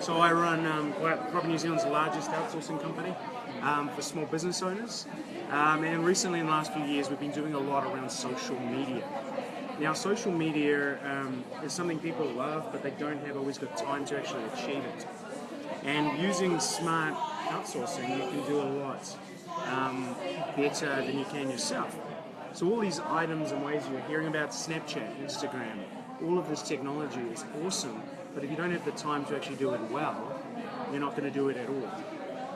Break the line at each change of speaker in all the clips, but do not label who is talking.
So I run probably New Zealand's largest outsourcing company for small business owners. And recently in the last few years we've been doing a lot around social media. Now social media is something people love, but they don't have always got time to actually achieve it. And using smart outsourcing, you can do a lot better than you can yourself. So all these items and ways you're hearing about, Snapchat, Instagram, all of this technology is awesome, but if you don't have the time to actually do it well, you're not going to do it at all.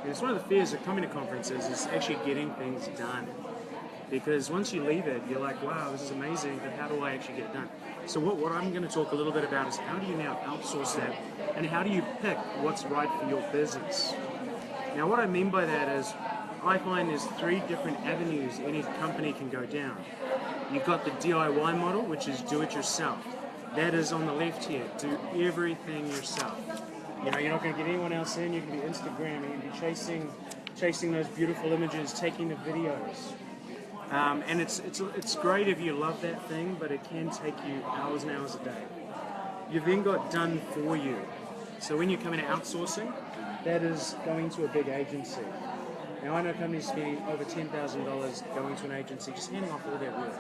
And it's one of the fears of coming to conferences is actually getting things done. Because once you leave it, you're like, wow, this is amazing, but how do I actually get it done? So what I'm going to talk a little bit about is how do you now outsource that, and how do you pick what's right for your business? Now what I mean by that is, I find there's 3 different avenues any company can go down. You've got the DIY model, which is do it yourself. That is on the left here, do everything yourself. You know, you're not going to get anyone else in, you can be Instagramming, you can be chasing those beautiful images, taking the videos. And it's great if you love that thing, but it can take you hours and hours a day. You've then got done for you. So when you come into outsourcing, that is going to a big agency. Now I know companies spending over $10,000 going to an agency, just handing off all their work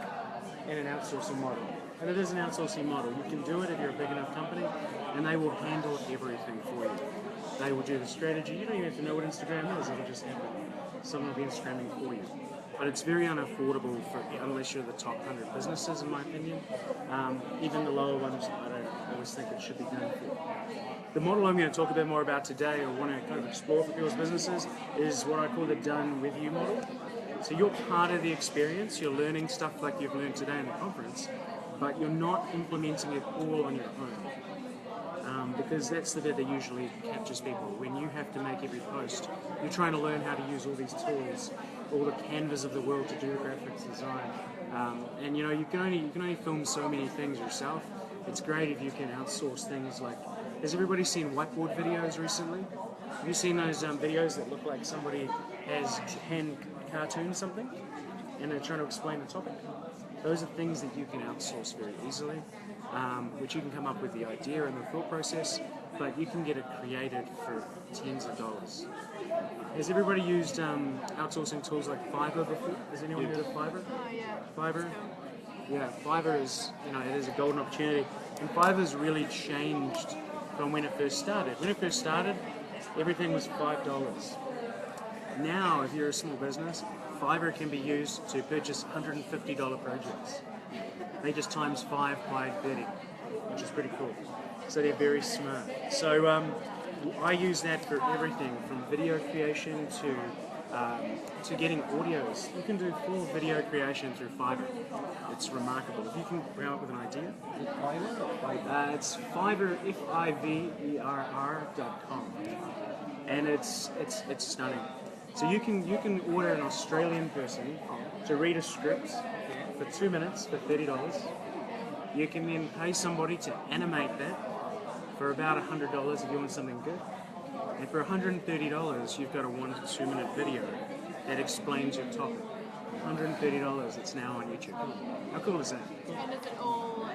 in an outsourcing model. And it is an outsourcing model. You can do it if you're a big enough company, and they will handle everything for you. They will do the strategy. You don't even have to know what Instagram is, it'll just happen. Someone will be Instagramming for you. But it's very unaffordable unless you're the top 100 businesses, in my opinion. Even the lower ones, I don't always think it should be done for. The model I'm going to talk a bit more about today, or want to kind of explore for people's businesses, is what I call the done with you model. So you're part of the experience, you're learning stuff like you've learned today in the conference, but you're not implementing it all on your own. Because that's the bit that usually captures people. When you have to make every post, you're trying to learn how to use all these tools, all the canvas of the world to do the graphics design. And you know, you can only film so many things yourself. It's great if you can outsource things like, has everybody seen whiteboard videos recently? Have you seen those videos that look like somebody has hand cartooned something and they're trying to explain the topic? Those are things that you can outsource very easily, which you can come up with the idea and the thought process, but you can get it created for tens of dollars. Has everybody used outsourcing tools like Fiverr before? Has anyone heard of Fiverr?
Oh yeah.
Fiverr? Yeah, Fiverr is, it is a golden opportunity. And Fiverr's really changed from when it first started. When it first started, everything was $5. Now, if you're a small business, Fiverr can be used to purchase $150 projects. They just times 5 by 30, which is pretty cool. So they're very smart. So I use that for everything from video creation to getting audios. You can do full video creation through Fiverr. It's remarkable. If you can come up with an idea. It's Fiverr, Fiverr.com, and it's stunning. So you can order an Australian person to read a script for 2 minutes for $30. You can then pay somebody to animate that for about $100 if you want something good. And for $130, you've got a 1 to 2 minute video that explains your topic. $130, it's now on YouTube. How cool is that?
And is it all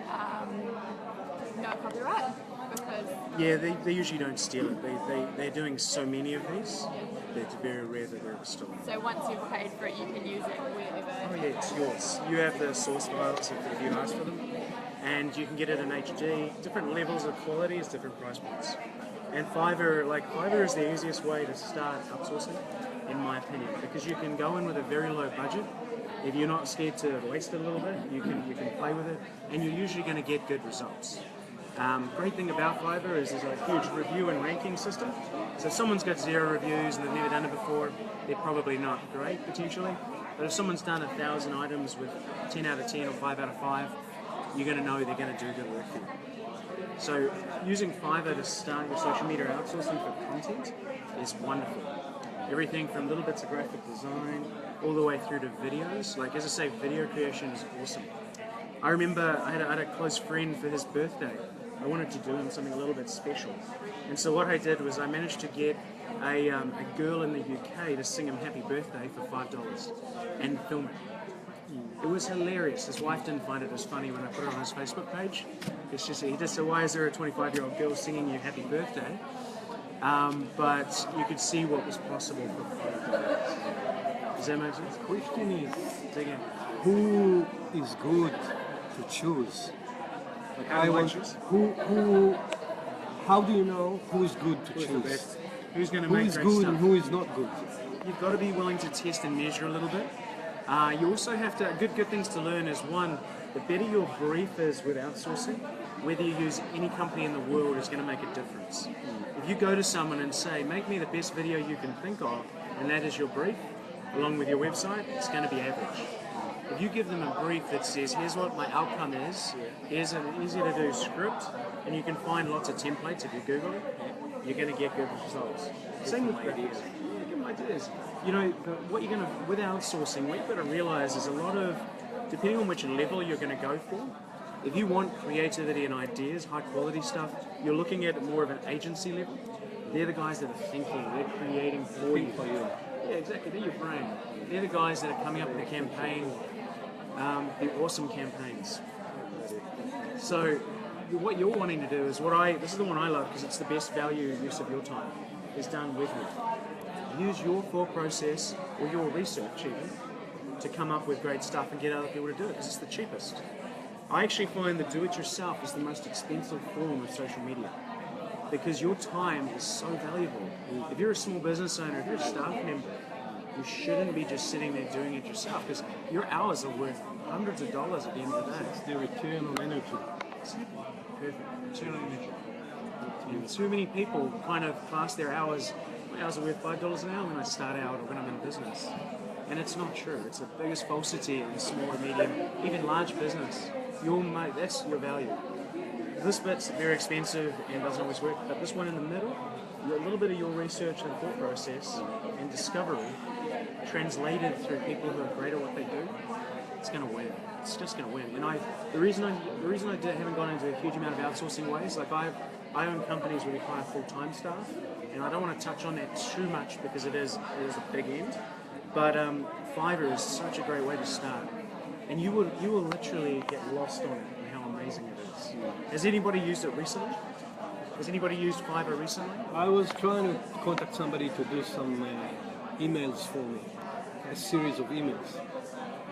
no copyright? Because
yeah, they usually don't steal it. They're doing so many of these that it's very rare that they're stolen.
so once you've paid for it, you can use it wherever.
Oh yeah, it's yours. You have the source files if you ask for them, and you can get it in HD. Different levels of quality is different price points. And Fiverr is the easiest way to start outsourcing, in my opinion, because you can go in with a very low budget. If you're not scared to waste it a little bit, you can play with it, and you're usually going to get good results. Great thing about Fiverr is there's a huge review and ranking system. So if someone's got 0 reviews and they've never done it before, they're probably not great potentially. But if someone's done 1,000 items with 10 out of 10 or 5 out of 5, you're going to know they're going to do good work for you. So using Fiverr to start your social media outsourcing for content is wonderful. Everything from little bits of graphic design all the way through to videos. Like, as I say, video creation is awesome. I remember I had a close friend for his birthday. I wanted to do him something a little bit special. And so what I did was I managed to get a girl in the UK to sing him happy birthday for $5 and film it. It was hilarious. His wife didn't find it as funny when I put it on his Facebook page. He just said, why is there a 25-year-old girl singing you happy birthday? but you could see what was possible for photographers. Does that make sense?
The question is,
Again,
who is good to choose? Like
How do I choose?
how do you know who is good to choose?
who's going to
Who
make
is
great
good
stuff?
and who is not good?
You've got to be willing to test and measure a little bit. You also have to, good things to learn is one, the better your brief is with outsourcing, whether you use any company in the world is going to make a difference. If you go to someone and say, make me the best video you can think of, and that is your brief, along with your website, it's going to be average. If you give them a brief that says, here's what my outcome is, here's an easy to do script, and you can find lots of templates if you Google it, you're going to get good results. Same with ideas. Yeah, give them ideas. You know, what you're going to, with outsourcing, what you've got to realize is a lot of, depending on which level you're going to go for, if you want creativity and ideas, high quality stuff, you're looking at more of an agency level. They're the guys that are thinking, they're creating for you. Yeah, exactly, they're your brain. They're the guys that are coming up with a campaign, they're awesome campaigns. So what you're wanting to do is this is the one I love because it's the best value use of your time, is done with you. Use your thought process or your research even to come up with great stuff and get other people to do it because it's the cheapest. I actually find that do-it-yourself is the most expensive form of social media because your time is so valuable. If you're a small business owner, if you're a staff member, you shouldn't be just sitting there doing it yourself because your hours are worth hundreds of dollars at the end of the day.
It's the return on energy.
Perfect. Return on energy. And too many people kind of class their hours. My hours are worth $5 an hour when I start out or when I'm in business. And it's not true. It's the biggest falsity in small and medium, even large business. That's your value. This bit's very expensive and doesn't always work, but this one in the middle, a little bit of your research and thought process and discovery translated through people who are great at what they do, it's going to win. It's just going to win. And the reason I haven't gone into a huge amount of outsourcing ways, like I own companies where we hire full-time staff, and I don't want to touch on that too much because it is a big end. But Fiverr is such a great way to start, and you will literally get lost on it and how amazing it is. Has anybody used it recently? Has anybody used Fiverr recently?
I was trying to contact somebody to do some emails for me, a series of emails.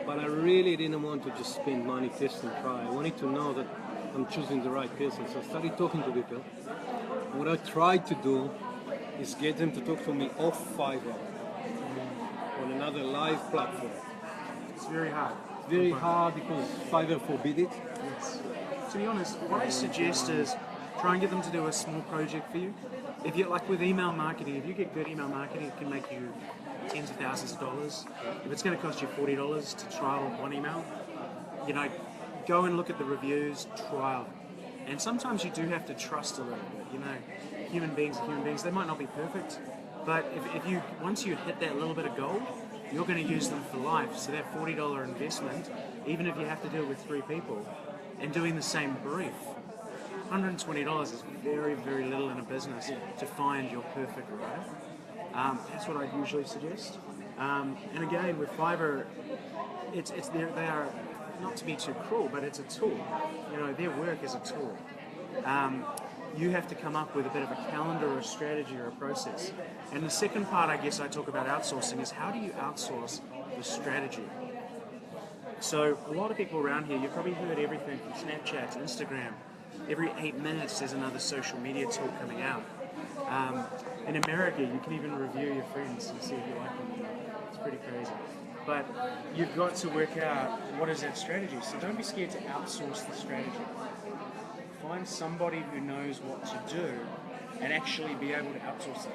But I really didn't want to just spend money, test and try. I wanted to know that I'm choosing the right person. So I started talking to people. What I tried to do is get them to talk to me off Fiverr on another live platform.
It's very hard.
It's very hard because Fiverr forbid it.
Yes. To be honest, what I suggest is try and get them to do a small project for you. If you like with email marketing, if you get good email marketing, it can make you tens of thousands of dollars. If it's going to cost you $40 to trial one email, go and look at the reviews, trial. And sometimes you do have to trust a little bit. Human beings are human beings. They might not be perfect, but once you hit that little bit of gold, you're going to use them for life. So that $40 investment, even if you have to do it with 3 people and doing the same brief, $120 is very, very little in a business to find your perfect role. That's what I usually suggest. And again, with Fiverr, they are not to be too cruel, but it's a tool. Their work is a tool. You have to come up with a bit of a calendar or a strategy or a process. And the second part, I guess, I talk about outsourcing is how do you outsource the strategy? So a lot of people around here, you've probably heard everything from Snapchat to Instagram. Every 8 minutes there's another social media tool coming out. In America, you can even review your friends and see if you like them. It's pretty crazy. But you've got to work out what is that strategy. So don't be scared to outsource the strategy. Find somebody who knows what to do and actually be able to outsource it.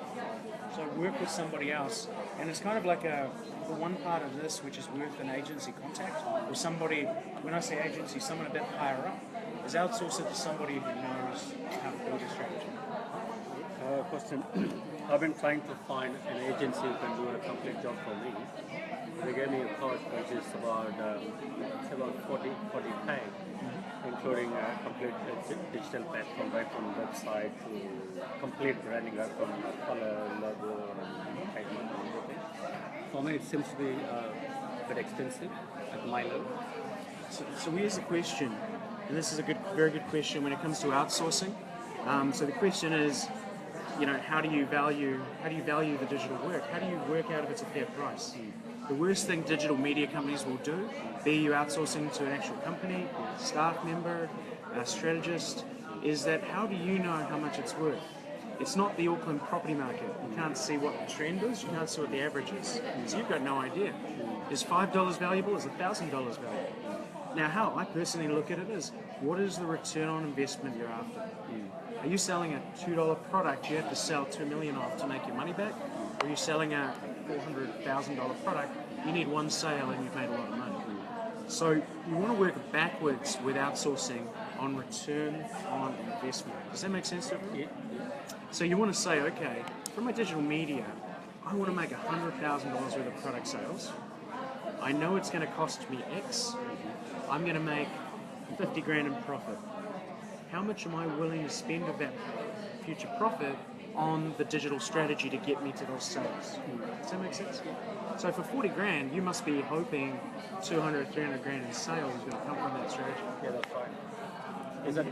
So work with somebody else. And it's kind of like the one part of this which is worth an agency contact or somebody, when I say agency, someone a bit higher up, is outsource it to somebody who knows how to build a strategy.
Question. I've been trying to find an agency who can do a complete job for me. They gave me a course which is about 40K, including a complete digital platform, right from website to complete branding, right from color, logo, and trademark and everything. For me, it seems to be a bit expensive at my level.
So here's the question, and this is a very good question when it comes to outsourcing. So the question is, how do you value the digital work? How do you work out if it's a fair price? The worst thing digital media companies will do, be you outsourcing to an actual company, staff member, a strategist, is that how do you know how much it's worth? It's not the Auckland property market. You can't see what the trend is, you can't see what the average is. So you've got no idea. Is $5 valuable? Is $1,000 valuable? Now how I personally look at it is, what is the return on investment you're after? Are you selling a $2 product you have to sell $2 million of to make your money back? Or are you selling a $400,000 product, you need one sale and you've made a lot of money? So you want to work backwards with outsourcing on return on investment. Does that make sense to everyone?
Yeah.
So you want to say, okay, from my digital media, I want to make $100,000 worth of product sales. I know it's going to cost me X. I'm going to make 50 grand in profit. How much am I willing to spend of that future profit on the digital strategy to get me to those sales? Does that make sense? So for 40 grand, you must be hoping 200, 300 grand in sales is going to come from that strategy.
Yeah, that's fine.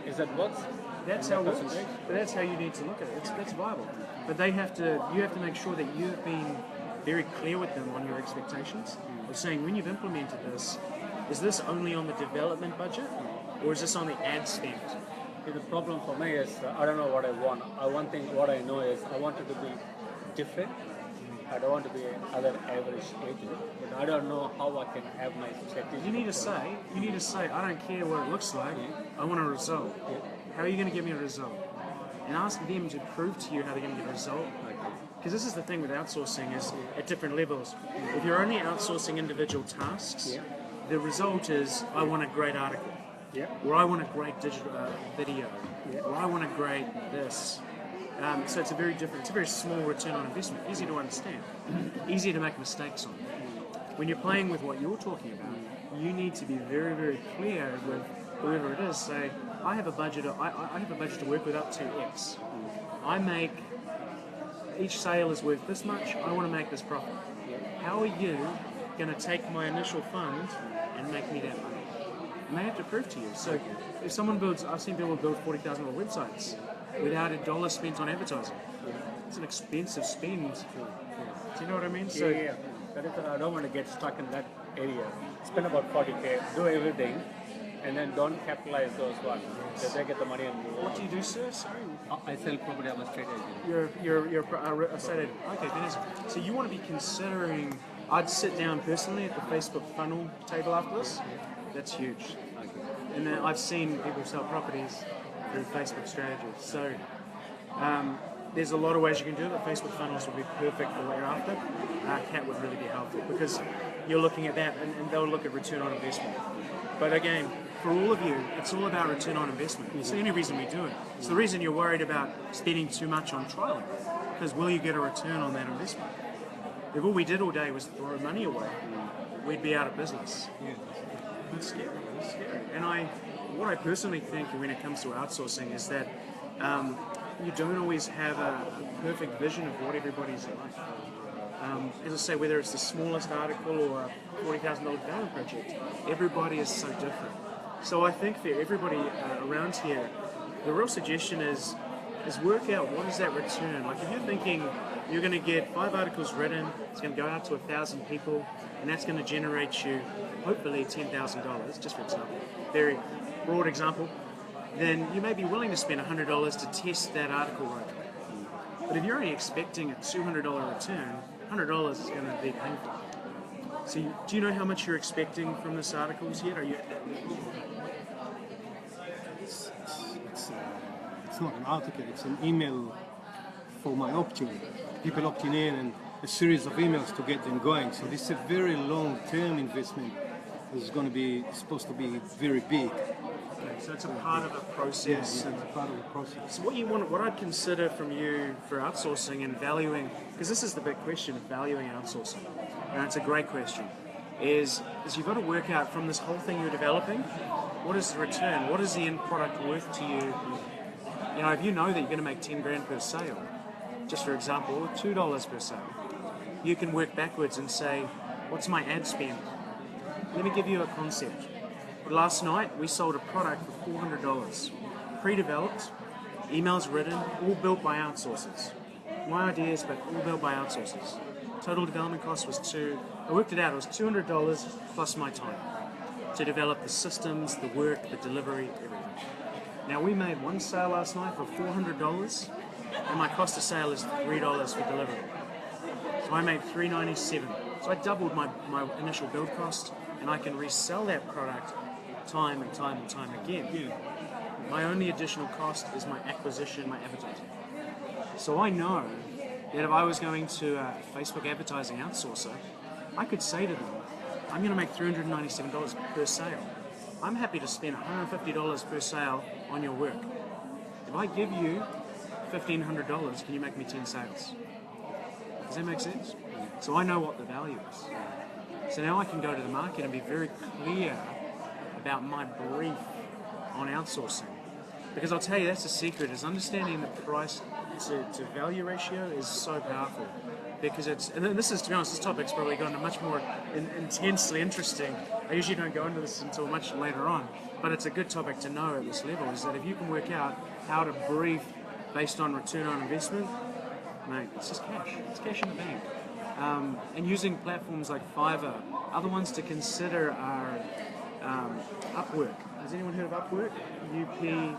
Is that works?
That's how it works. But that's how you need to look at it. That's viable. But you have to make sure that you've been very clear with them on your expectations. Of saying, when you've implemented this, is this only on the development budget, or is this on the ad spend?
The problem for me is I don't know what I want. What I know is I want it to be different. I don't want to be another average agent, but I don't know how I can have my strategy.
You need to say, I don't care what it looks like. I want a result.
Yeah.
How are you going to give me a result? And ask them to prove to you how they're going to get a result. Because this is the thing with outsourcing is at different levels. If you're only outsourcing individual tasks, the result is I want a great article.
Yeah.
Or I want a great digital video. Or I want a great this. So it's a very small return on investment. Easy to understand. Easy to make mistakes on. When you're playing with what you're talking about, you need to be very, very clear with whoever it is. Say, I have a budget. I have a budget to work with up to X. I make each sale is worth this much. I want to make this profit. How are you going to take my initial fund and make me that money? And they have to prove to you. So if someone builds, I've seen people build $40,000 websites without a dollar spent on advertising. It's an expensive spend. Do you know what I mean? So
yeah. That is, I don't want to get stuck in that area. Spend about 40K, do everything, and then don't capitalize those ones. So they get the money and move on.
what do you do, sir? Sorry.
I sell property. I'm a straight agent.
You're a state agent. Okay, fantastic. So you want to be considering, I'd sit down personally at the Facebook funnel table after this. That's huge. And then I've seen people sell properties through Facebook strategies. So there's a lot of ways you can do it, but Facebook funnels would be perfect for what you're after. CAT would really be helpful because you're looking at that and they'll look at return on investment. But again, for all of you, it's all about return on investment. It's the only reason we do it. It's the reason you're worried about spending too much on trialing, because will you get a return on that investment? If all we did all day was throw money away, we'd be out of business. It's scary. It's scary. And what I personally think when it comes to outsourcing is that you don't always have a perfect vision of what everybody's like. As I say, whether it's the smallest article or a $40,000 development project, everybody is so different. So I think for everybody around here, the real suggestion is work out what is that return. Like if you're thinking you're going to get 5 articles written, it's going to go out to 1,000 people, and that's going to generate you hopefully $10,000, just for example, very broad example, then you may be willing to spend $100 to test that article writing. But if you're only expecting a $200 return, $100 is going to be painful. So do you know how much you're expecting from this articles yet? Are you at that level?
It's not an article, it's an email for my opt-in. People opting in and a series of emails to get them going. So this is a very long-term investment. It's supposed to be very big.
Okay, so it's a part of the process.
Yes, it's a part of the process.
So what I'd consider from you for outsourcing and valuing, because this is the big question of valuing outsourcing, and it's a great question, is you've got to work out from this whole thing you're developing, what is the return? What is the end product worth to you? You know, if you know that you're going to make 10 grand per sale, just for example, or $2 per sale, you can work backwards and say, what's my ad spend? Let me give you a concept. Last night we sold a product for $400, pre-developed, emails written, all built by outsourcers. My ideas, but all built by outsourcers. Total development cost was I worked it out, it was $200 plus my time to develop the systems, the work, the delivery, everything. Now we made one sale last night for $400 and my cost of sale is $3 for delivery. So I made $397. So I doubled my initial build cost and I can resell that product time and time and time again.
Yeah.
My only additional cost is my acquisition, my advertising. So I know that if I was going to a Facebook advertising outsourcer, I could say to them, I'm going to make $397 per sale. I'm happy to spend $150 per sale on your work. If I give you $1,500, can you make me 10 sales? Does that make sense? So I know what the value is. So now I can go to the market and be very clear about my brief on outsourcing. Because I'll tell you, that's the secret, is understanding the price to value ratio is so powerful. Because and this is, to be honest, this topic's probably gone to much more intensely interesting. I usually don't go into this until much later on, but it's a good topic to know at this level, is that if you can work out how to brief based on return on investment, mate, it's just cash. It's cash in the bank. And using platforms like Fiverr, other ones to consider are Upwork. Has anyone heard of Upwork? UPWORK.com.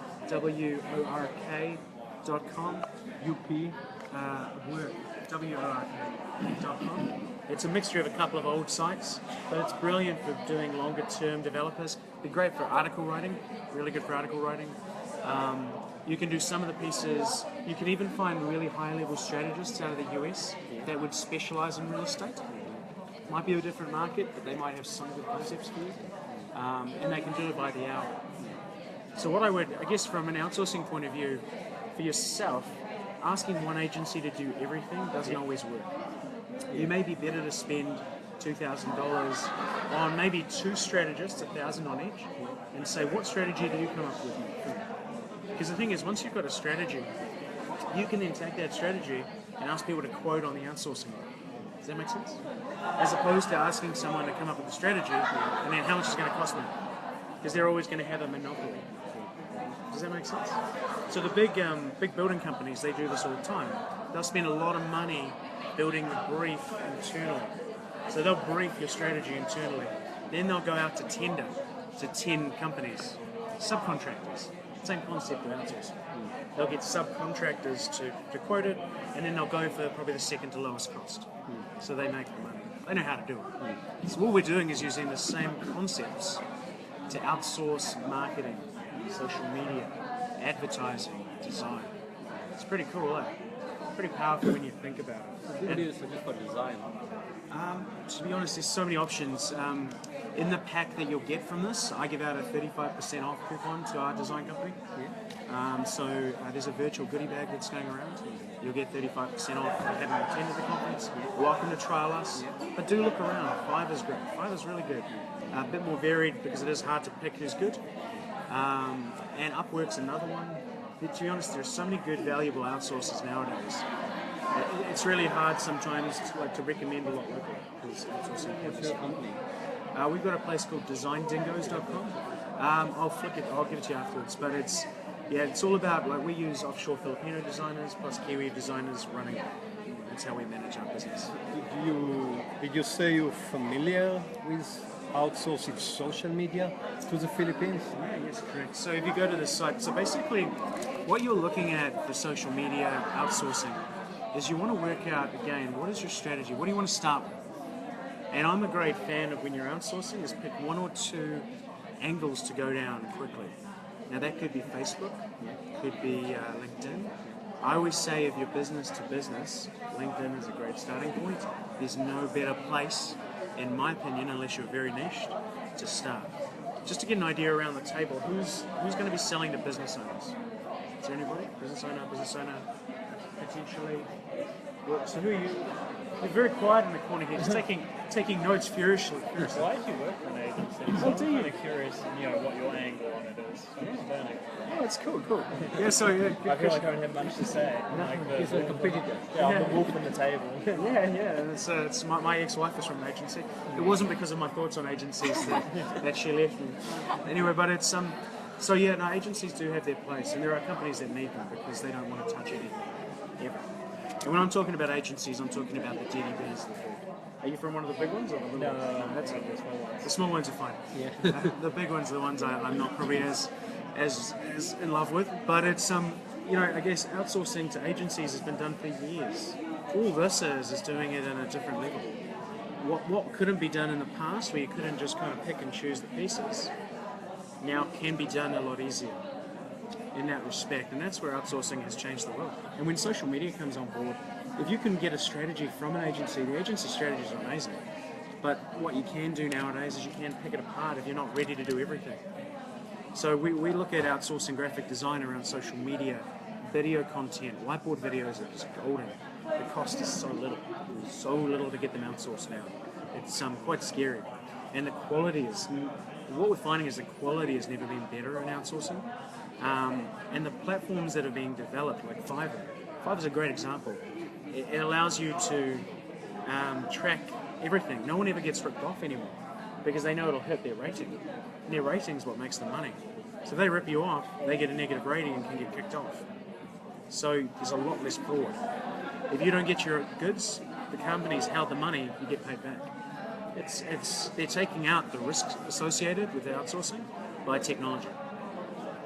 Work. WORK.com. It's a mixture of a couple of old sites, but it's brilliant for doing longer term developers. Be great for article writing, really good for article writing. You can do some of the pieces, you can even find really high level strategists out of the US that would specialize in real estate. Might be a different market, but they might have some good concepts for you. And they can do it by the hour. So what I guess from an outsourcing point of view, for yourself, asking one agency to do everything doesn't always work. You may be better to spend $2,000 on maybe two strategists, $1,000 on each, and say, what strategy do you come up with? Because the thing is, once you've got a strategy, you can then take that strategy and ask people to quote on the outsourcing model. Does that make sense? As opposed to asking someone to come up with a strategy and then how much is it going to cost me? Because they're always going to have a monopoly. Does that make sense? So the big building companies, they do this all the time. They'll spend a lot of money building the brief internally. So they'll brief your strategy internally. Then they'll go out to tender to 10 companies, subcontractors. Same concept of outsourcing. They'll get subcontractors to quote it, and then they'll go for probably the second to lowest cost. So they make the money. They know how to do it. So what we're doing is using the same concepts to outsource marketing, social media, advertising, design. It's pretty cool, eh? Pretty powerful when you think about it.
What do you suggest for design?
To be honest, there's so many options. In the pack that you'll get from this, I give out a 35% off coupon to our design company. So there's a virtual goodie bag that's going around. You'll get 35% off for having attended the conference. Welcome to trial us. But do look around. Fiverr's great. Fiverr's really good. A bit more varied because it is hard to pick who's good. And Upwork's another one. To be honest, there's so many good, valuable outsourcers nowadays. It's really hard sometimes to recommend a lot locally.
What's your company?
We've got a place called designdingos.com. I'll give it to you afterwards. But it's all about, like, we use offshore Filipino designers plus Kiwi designers running it. That's how we manage our business.
Did you say you're familiar with outsourcing social media to the Philippines?
Yeah, yes, correct. So if you go to the site, so basically what you're looking at for social media outsourcing is you want to work out, again, what is your strategy? What do you want to start with? And I'm a great fan of, when you're outsourcing, is pick one or two angles to go down quickly. Now that could be Facebook, could be LinkedIn. I always say if you're business to business, LinkedIn is a great starting point. There's no better place, in my opinion, unless you're very niched, to start. Just to get an idea around the table, who's going to be selling to business owners? Is there anybody? Business owner, potentially. So who are you? You're very quiet in the corner here, just taking notes furiously.
Why do you work for an agency? So I'm kind of curious, what your angle on it is. So I'm just learning.
Oh, that's cool. Yeah, so
I feel like I don't have much to say.
He's a competitor.
Yeah, I'm the wolf on the table.
yeah. It's my ex-wife is from an agency. It wasn't because of my thoughts on agencies that she left me. Anyway, but it's So yeah, no, agencies do have their place, and there are companies that need them because they don't want to touch anything ever. And when I'm talking about agencies, I'm talking about the DDBs. Are you from one of the big ones or the little ones? No, that's okay.
The small ones.
The small ones are fine.
Yeah.
The big ones are the ones I'm not probably as in love with. But it's I guess outsourcing to agencies has been done for years. All this is doing it at a different level. What couldn't be done in the past, where you couldn't just kind of pick and choose the pieces, now can be done a lot easier in that respect, and that's where outsourcing has changed the world. And when social media comes on board, if you can get a strategy from an agency, the agency strategies are amazing. But what you can do nowadays is you can pick it apart if you're not ready to do everything. So we look at outsourcing graphic design around social media, video content, whiteboard videos are just golden. The cost is so little to get them outsourced now. It's quite scary. And the quality is, what we're finding is the quality has never been better in outsourcing. And the platforms that are being developed, like Fiverr's a great example. It allows you to track everything. No one ever gets ripped off anymore because they know it'll hit their rating. And their rating is what makes the money. So if they rip you off, they get a negative rating and can get kicked off. So there's a lot less fraud. If you don't get your goods, the company's held the money, you get paid back. They're taking out the risks associated with outsourcing by technology,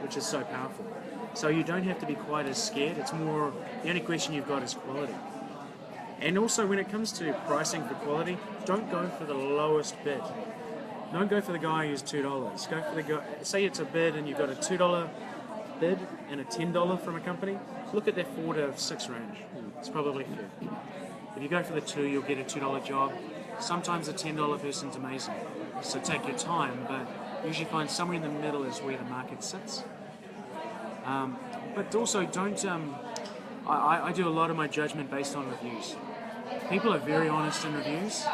which is so powerful. So you don't have to be quite as scared. It's more, the only question you've got is quality. And also when it comes to pricing for quality, don't go for the lowest bid. Don't go for the guy who's $2. Go for the guy, say it's a bid and you've got a $2 bid and a $10 from a company, look at their 4 to 6 range. It's probably fair. If you go for the 2, you'll get a $2 job. Sometimes a $10 person's amazing. So take your time, but usually find somewhere in the middle is where the market sits. But also don't, I do a lot of my judgment based on reviews. People are very honest in reviews,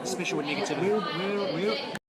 especially with negativity.